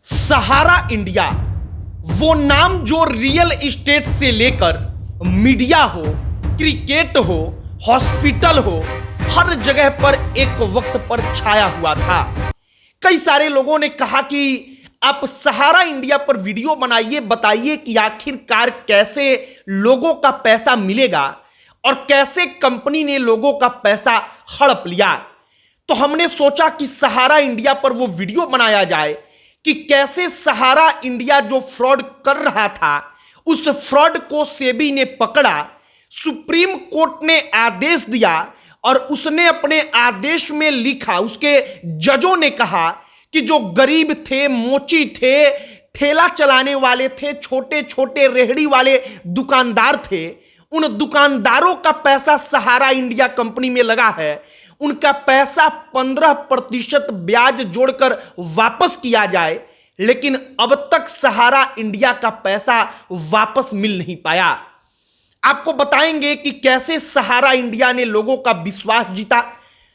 सहारा India, वो नाम जो रियल एस्टेट से लेकर मीडिया हो, क्रिकेट हो, हॉस्पिटल हो, हर जगह पर एक वक्त पर छाया हुआ था। कई सारे लोगों ने कहा कि आप सहारा इंडिया पर वीडियो बनाइए, बताइए कि आखिरकार कैसे लोगों का पैसा मिलेगा और कैसे कंपनी ने लोगों का पैसा हड़प लिया। तो हमने सोचा कि सहारा इंडिया पर वो वीडियो बनाया जाए कि कैसे सहारा इंडिया जो फ्रॉड कर रहा था, उस फ्रॉड को सेबी ने पकड़ा, सुप्रीम कोर्ट ने आदेश दिया और उसने अपने आदेश में लिखा, उसके जजों ने कहा कि जो गरीब थे, मोची थे, ठेला चलाने वाले थे, छोटे छोटे रेहड़ी वाले दुकानदार थे, उन दुकानदारों का पैसा सहारा इंडिया कंपनी में लगा है, उनका पैसा 15% ब्याज जोड़कर वापस किया जाए। लेकिन अब तक सहारा इंडिया का पैसा वापस मिल नहीं पाया। आपको बताएंगे कि कैसे सहारा इंडिया ने लोगों का विश्वास जीता।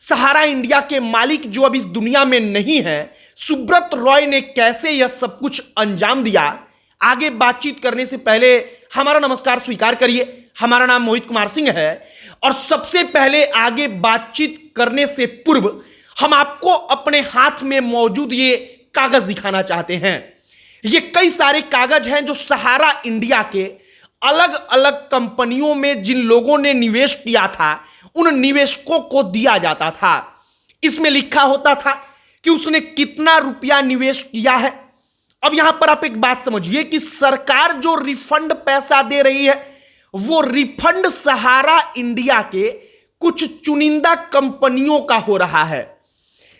सहारा इंडिया के मालिक जो अब इस दुनिया में नहीं है, सुब्रत रॉय ने कैसे यह सब कुछ अंजाम दिया। आगे बातचीत करने से पहले हमारा नमस्कार स्वीकार करिए। हमारा नाम मोहित कुमार सिंह है और सबसे पहले आगे बातचीत करने से पूर्व हम आपको अपने हाथ में मौजूद ये कागज दिखाना चाहते हैं। ये कई सारे कागज हैं जो सहारा इंडिया के अलग अलग कंपनियों में जिन लोगों ने निवेश किया था, उन निवेशकों को दिया जाता था। इसमें लिखा होता था कि उसने कितना रुपया निवेश किया है। अब यहां पर आप एक बात समझिए कि सरकार जो रिफंड पैसा दे रही है, वो रिफंड सहारा इंडिया के कुछ चुनिंदा कंपनियों का हो रहा है।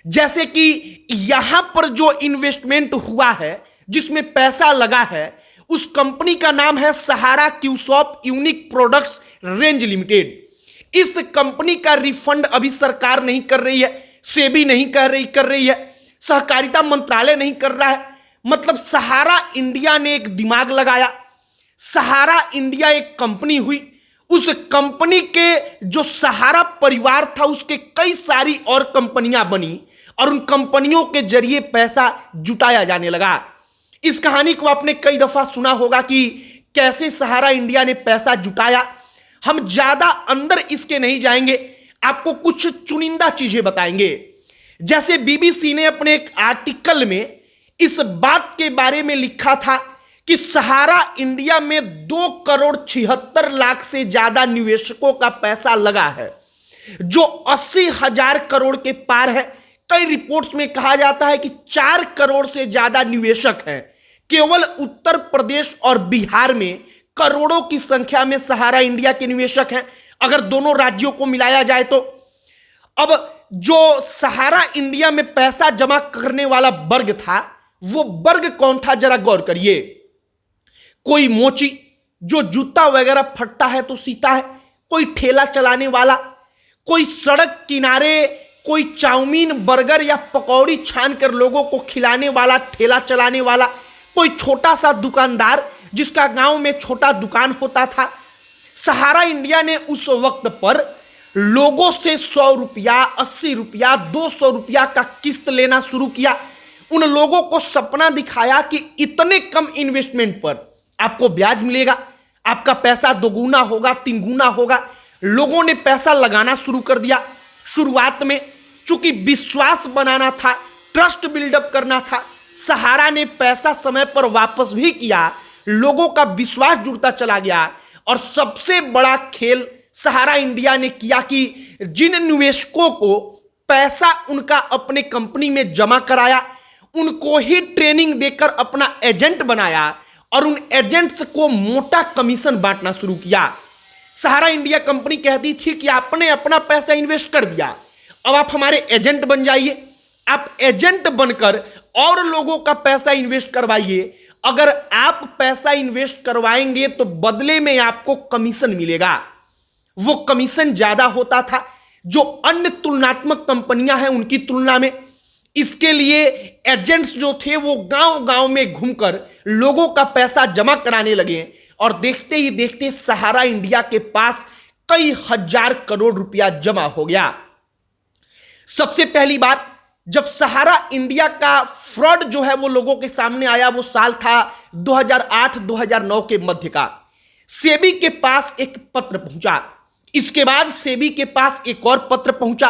जैसे कि यहां पर जो इन्वेस्टमेंट हुआ है, जिसमें पैसा लगा है, उस कंपनी का नाम है सहारा क्यूसॉप यूनिक प्रोडक्ट्स रेंज लिमिटेड। इस कंपनी का रिफंड अभी सरकार नहीं कर रही है, सेबी नहीं कर रही है, सहकारिता मंत्रालय नहीं कर रहा है। मतलब सहारा इंडिया ने एक दिमाग लगाया, सहारा इंडिया एक कंपनी हुई, उस कंपनी के जो सहारा परिवार था, उसके कई सारी और कंपनियां बनी और उन कंपनियों के जरिए पैसा जुटाया जाने लगा। इस कहानी को आपने कई दफा सुना होगा कि कैसे सहारा इंडिया ने पैसा जुटाया। हम ज्यादा अंदर इसके नहीं जाएंगे, आपको कुछ चुनिंदा चीजें बताएंगे। जैसे बीबीसी ने अपने एक आर्टिकल में इस बात के बारे में लिखा था कि सहारा इंडिया में 2,76,00,000 से ज्यादा निवेशकों का पैसा लगा है, जो 80,000 करोड़ के पार है। कई रिपोर्ट्स में कहा जाता है कि 4 करोड़ से ज्यादा निवेशक हैं। केवल उत्तर प्रदेश और बिहार में करोड़ों की संख्या में सहारा इंडिया के निवेशक हैं, अगर दोनों राज्यों को मिलाया जाए तो। अब जो सहारा इंडिया में पैसा जमा करने वाला वर्ग था, वो वर्ग कौन था, जरा गौर करिए। कोई मोची जो जूता वगैरह फटता है तो सीता है, कोई ठेला चलाने वाला, कोई सड़क किनारे कोई चाउमीन, बर्गर या पकौड़ी छान कर लोगों को खिलाने वाला ठेला चलाने वाला, कोई छोटा सा दुकानदार जिसका गांव में छोटा दुकान होता था। सहारा इंडिया ने उस वक्त पर लोगों से 100 रुपया, 80 रुपया, 200 रुपया का किस्त लेना शुरू किया। उन लोगों को सपना दिखाया कि इतने कम इन्वेस्टमेंट पर आपको ब्याज मिलेगा, आपका पैसा 2 गुना होगा, 3 गुना होगा। लोगों ने पैसा लगाना शुरू कर दिया। शुरुआत में चूंकि विश्वास बनाना था, ट्रस्ट बिल्डअप करना था, सहारा ने पैसा समय पर वापस भी किया, लोगों का विश्वास जुड़ता चला गया। और सबसे बड़ा खेल सहारा इंडिया ने किया कि जिन निवेशकों को पैसा उनका अपने कंपनी में जमा कराया, उनको ही ट्रेनिंग देकर अपना एजेंट बनाया और उन एजेंट्स को मोटा कमीशन बांटना शुरू किया। सहारा इंडिया कंपनी कहती थी कि आपने अपना पैसा इन्वेस्ट कर दिया, अब आप हमारे एजेंट बन जाइए। आप एजेंट बनकर और लोगों का पैसा इन्वेस्ट करवाइए। अगर आप पैसा इन्वेस्ट करवाएंगे तो बदले में आपको कमीशन मिलेगा। वो कमीशन ज्यादा होता था जो अन्य तुलनात्मक कंपनियां हैं उनकी तुलना में। इसके लिए एजेंट्स जो थे वो गांव गांव में घूमकर लोगों का पैसा जमा कराने लगे और देखते ही देखते सहारा इंडिया के पास कई हजार करोड़ रुपया जमा हो गया। सबसे पहली बार जब सहारा इंडिया का फ्रॉड जो है वो लोगों के सामने आया, वो साल था 2008-2009 के मध्य का। सेबी के पास एक पत्र पहुंचा, इसके बाद सेबी के पास एक और पत्र पहुंचा।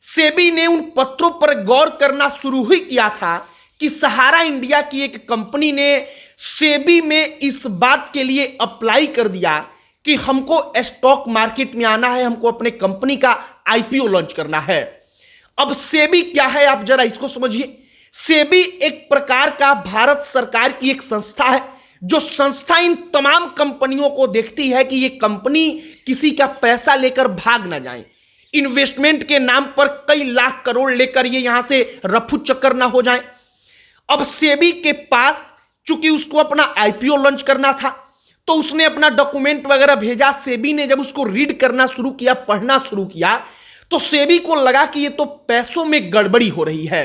सेबी ने उन पत्रों पर गौर करना शुरू ही किया था कि सहारा इंडिया की एक कंपनी ने सेबी में इस बात के लिए अप्लाई कर दिया कि हमको स्टॉक मार्केट में आना है, हमको अपने कंपनी का आईपीओ लॉन्च करना है। अब सेबी क्या है, आप जरा इसको समझिए। सेबी एक प्रकार का भारत सरकार की एक संस्था है, जो संस्था इन तमाम कंपनियों को देखती है कि ये कंपनी किसी का पैसा लेकर भाग ना जाए, इन्वेस्टमेंट के नाम पर कई लाख करोड़ लेकर ये यहां से रफू चक्कर ना हो जाए। अब सेबी के पास चूंकि उसको अपना आईपीओ लॉन्च करना था, तो उसने अपना डॉक्यूमेंट वगैरह भेजा। सेबी ने जब उसको रीड करना शुरू किया, पढ़ना शुरू किया, तो सेबी को लगा कि ये तो पैसों में गड़बड़ी हो रही है।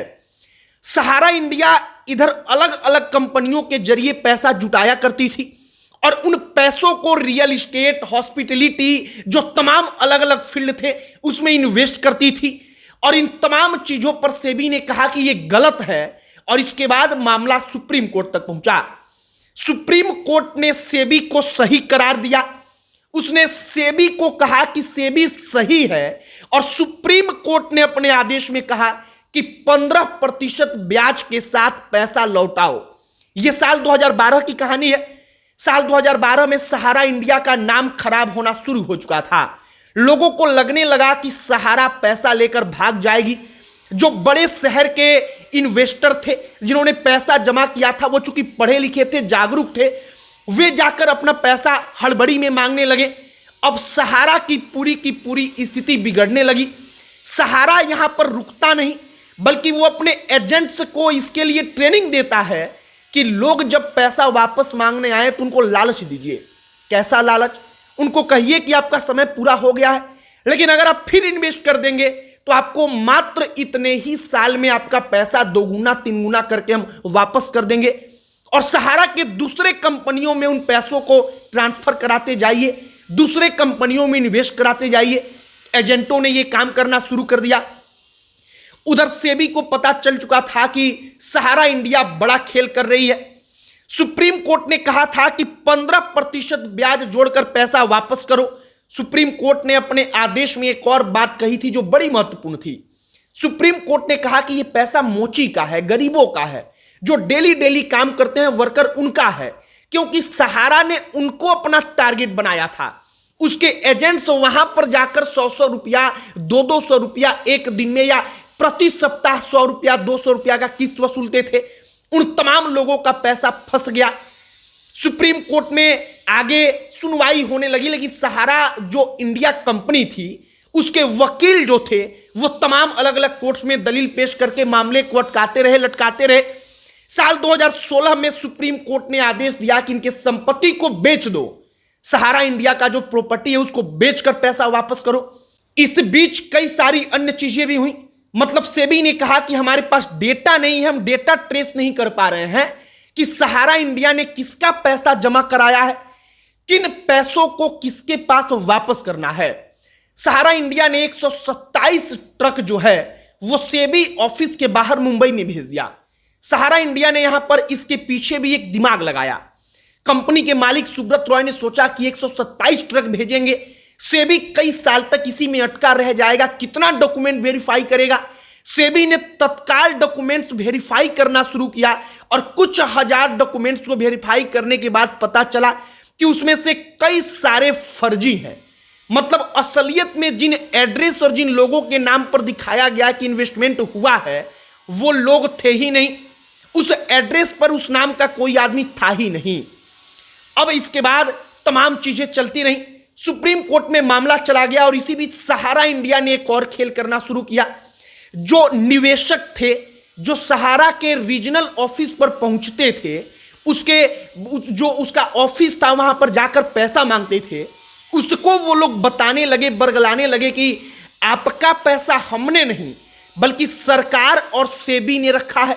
सहारा इंडिया इधर अलग अलग कंपनियों के जरिए पैसा जुटाया करती थी और उन पैसों को रियल एस्टेट, हॉस्पिटलिटी, जो तमाम अलग अलग फील्ड थे उसमें इन्वेस्ट करती थी। और इन तमाम चीजों पर सेबी ने कहा कि ये गलत है और इसके बाद मामला सुप्रीम कोर्ट तक पहुंचा। सुप्रीम कोर्ट ने सेबी को सही करार दिया। उसने सेबी को कहा कि सेबी सही है और सुप्रीम कोर्ट ने अपने आदेश में कहा कि 15% ब्याज के साथ पैसा लौटाओ। यह साल 2012 की कहानी है। साल 2012 में सहारा इंडिया का नाम खराब होना शुरू हो चुका था। लोगों को लगने लगा कि सहारा पैसा लेकर भाग जाएगी। जो बड़े शहर के इन्वेस्टर थे जिन्होंने पैसा जमा किया था, वो चूंकि पढ़े लिखे थे, जागरूक थे, वे जाकर अपना पैसा हड़बड़ी में मांगने लगे। अब सहारा की पूरी स्थिति बिगड़ने लगी। सहारा यहां पर रुकता नहीं, बल्कि वो अपने एजेंट्स को इसके लिए ट्रेनिंग देता है कि लोग जब पैसा वापस मांगने आए तो उनको लालच दीजिए। कैसा लालच? उनको कहिए कि आपका समय पूरा हो गया है, लेकिन अगर आप फिर इन्वेस्ट कर देंगे तो आपको मात्र इतने ही साल में आपका पैसा 2 गुना 3 गुना करके हम वापस कर देंगे। और सहारा के दूसरे कंपनियों में उन पैसों को ट्रांसफर कराते जाइए, दूसरे कंपनियों में इन्वेस्ट कराते जाइए। एजेंटों ने यह काम करना शुरू कर दिया। उधर सेबी को पता चल चुका था कि सहारा इंडिया बड़ा खेल कर रही है। सुप्रीम कोर्ट ने कहा था कि 15% ब्याज जोड़कर पैसा वापस करो। सुप्रीम कोर्ट ने अपने आदेश में एक और बात कही थी जो बड़ी महत्वपूर्ण थी। सुप्रीम कोर्ट ने कहा कि यह पैसा मोची का है, गरीबों का है, जो डेली काम करते हैं वर्कर उनका है, क्योंकि सहारा ने उनको अपना टारगेट बनाया था। उसके एजेंट्स वहां पर जाकर 100 रुपया, 200 रुपया एक दिन में या प्रति सप्ताह 100 रुपया, 200 रुपया का किस्त वसूलते थे। उन तमाम लोगों का पैसा फंस गया। सुप्रीम कोर्ट में आगे सुनवाई होने लगी, लेकिन सहारा जो इंडिया कंपनी थी उसके वकील जो थे वो तमाम अलग अलग कोर्ट्स में दलील पेश करके मामले को अटकाते रहे, लटकाते रहे। साल 2016 में सुप्रीम कोर्ट ने आदेश दिया कि इनके संपत्ति को बेच दो, सहारा इंडिया का जो प्रॉपर्टी है उसको बेचकर पैसा वापस करो। इस बीच कई सारी अन्य चीजें भी हुई। मतलब सेबी ने कहा कि हमारे पास डेटा नहीं है, हम डेटा ट्रेस नहीं कर पा रहे हैं कि सहारा इंडिया ने किसका पैसा जमा कराया है, किन पैसों को किसके पास वापस करना है। सहारा इंडिया ने 127 ट्रक जो है वो सेबी ऑफिस के बाहर मुंबई में भेज दिया। सहारा इंडिया ने यहां पर इसके पीछे भी एक दिमाग लगाया। कंपनी के मालिक सुब्रत रॉय ने सोचा कि 127 ट्रक भेजेंगे, सेबी कई साल तक इसी में अटका रह जाएगा, कितना डॉक्यूमेंट वेरीफाई करेगा। सेबी ने तत्काल डॉक्यूमेंट्स वेरीफाई करना शुरू किया और कुछ हजार डॉक्यूमेंट्स को वेरीफाई करने के बाद पता चला कि उसमें से कई सारे फर्जी हैं। मतलब असलियत में जिन एड्रेस और जिन लोगों के नाम पर दिखाया गया कि इन्वेस्टमेंट हुआ है वो लोग थे ही नहीं, उस एड्रेस पर उस नाम का कोई आदमी था ही नहीं। अब इसके बाद तमाम चीजें चलती रहीं, सुप्रीम कोर्ट में मामला चला गया और इसी बीच सहारा इंडिया ने एक और खेल करना शुरू किया। जो निवेशक थे, जो सहारा के रीजनल ऑफिस पर पहुंचते थे, जो उसका ऑफिस था वहां पर जाकर पैसा मांगते थे, उसको वो लोग बताने लगे, बरगलाने लगे कि आपका पैसा हमने नहीं बल्कि सरकार और सेबी ने रखा है।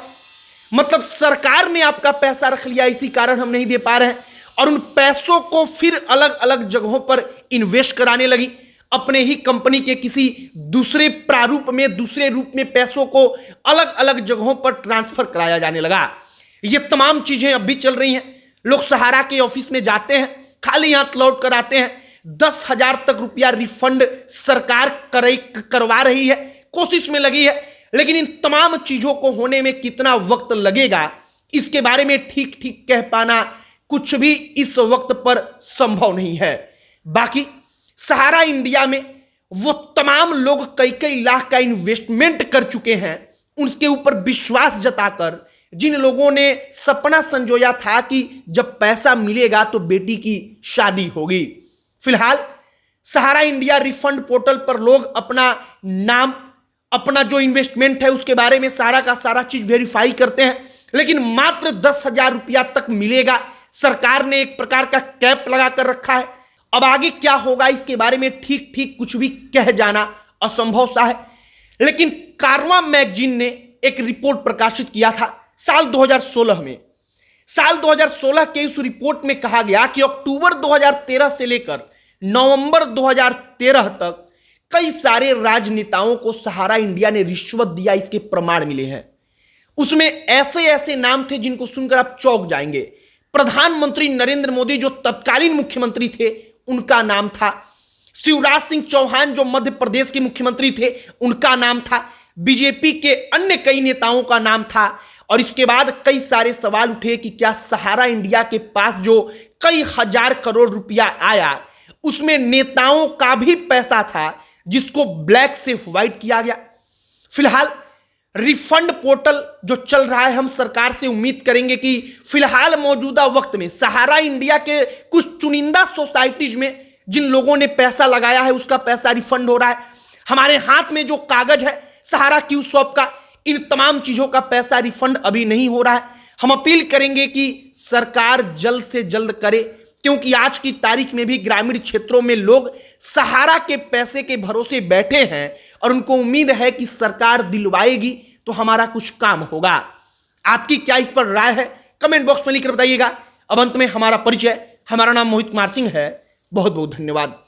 मतलब सरकार ने आपका पैसा रख लिया, इसी कारण हम नहीं दे पा रहे हैं। और उन पैसों को फिर अलग अलग जगहों पर इन्वेस्ट कराने लगी। अपने ही कंपनी के किसी दूसरे प्रारूप में, दूसरे रूप में पैसों को अलग अलग जगहों पर ट्रांसफर कराया जाने लगा। ये तमाम चीजें अब भी चल रही हैं। लोग सहारा के ऑफिस में जाते हैं, खाली हाथ लौट कर आते हैं। 10,000 तक रुपया रिफंड सरकार करवा रही है, कोशिश में लगी है। लेकिन इन तमाम चीजों को होने में कितना वक्त लगेगा, इसके बारे में ठीक ठीक कह पाना कुछ भी इस वक्त पर संभव नहीं है। बाकी सहारा इंडिया में वो तमाम लोग कई कई लाख का इन्वेस्टमेंट कर चुके हैं, उनके ऊपर विश्वास जताकर, जिन लोगों ने सपना संजोया था कि जब पैसा मिलेगा तो बेटी की शादी होगी। फिलहाल सहारा इंडिया रिफंड पोर्टल पर लोग अपना नाम, अपना जो इन्वेस्टमेंट है उसके बारे में सारा का सारा चीज वेरीफाई करते हैं, लेकिन मात्र 10,000 रुपया तक मिलेगा। सरकार ने एक प्रकार का कैप लगा कर रखा है। अब आगे क्या होगा इसके बारे में ठीक ठीक कुछ भी कह जाना असंभव सा है। लेकिन कारवां मैगजीन ने एक रिपोर्ट प्रकाशित किया था साल 2016 में। साल 2016 के इस रिपोर्ट में कहा गया कि अक्टूबर 2013 से लेकर नवंबर 2013 तक कई सारे राजनेताओं को सहारा इंडिया ने रिश्वत दिया, इसके प्रमाण मिले हैं। उसमें ऐसे ऐसे नाम थे जिनको सुनकर आप चौंक जाएंगे। प्रधानमंत्री नरेंद्र मोदी जो तत्कालीन मुख्यमंत्री थे उनका नाम था, शिवराज सिंह चौहान जो मध्य प्रदेश के मुख्यमंत्री थे उनका नाम था, बीजेपी के अन्य कई नेताओं का नाम था। और इसके बाद कई सारे सवाल उठे कि क्या सहारा इंडिया के पास जो कई हजार करोड़ रुपया आया उसमें नेताओं का भी पैसा था जिसको ब्लैक से व्हाइट किया गया। फिलहाल रिफंड पोर्टल जो चल रहा है, हम सरकार से उम्मीद करेंगे कि फिलहाल मौजूदा वक्त में सहारा इंडिया के कुछ चुनिंदा सोसाइटीज में जिन लोगों ने पैसा लगाया है उसका पैसा रिफंड हो रहा है। हमारे हाथ में जो कागज है सहारा क्यू शॉप का, इन तमाम चीजों का पैसा रिफंड अभी नहीं हो रहा है। हम अपील करेंगे कि सरकार जल्द से जल्द करे, क्योंकि आज की तारीख में भी ग्रामीण क्षेत्रों में लोग सहारा के पैसे के भरोसे बैठे हैं और उनको उम्मीद है कि सरकार दिलवाएगी तो हमारा कुछ काम होगा। आपकी क्या इस पर राय है, कमेंट बॉक्स में लिखकर बताइएगा। अब अंत में हमारा परिचय, हमारा नाम मोहित कुमार सिंह है। बहुत बहुत धन्यवाद।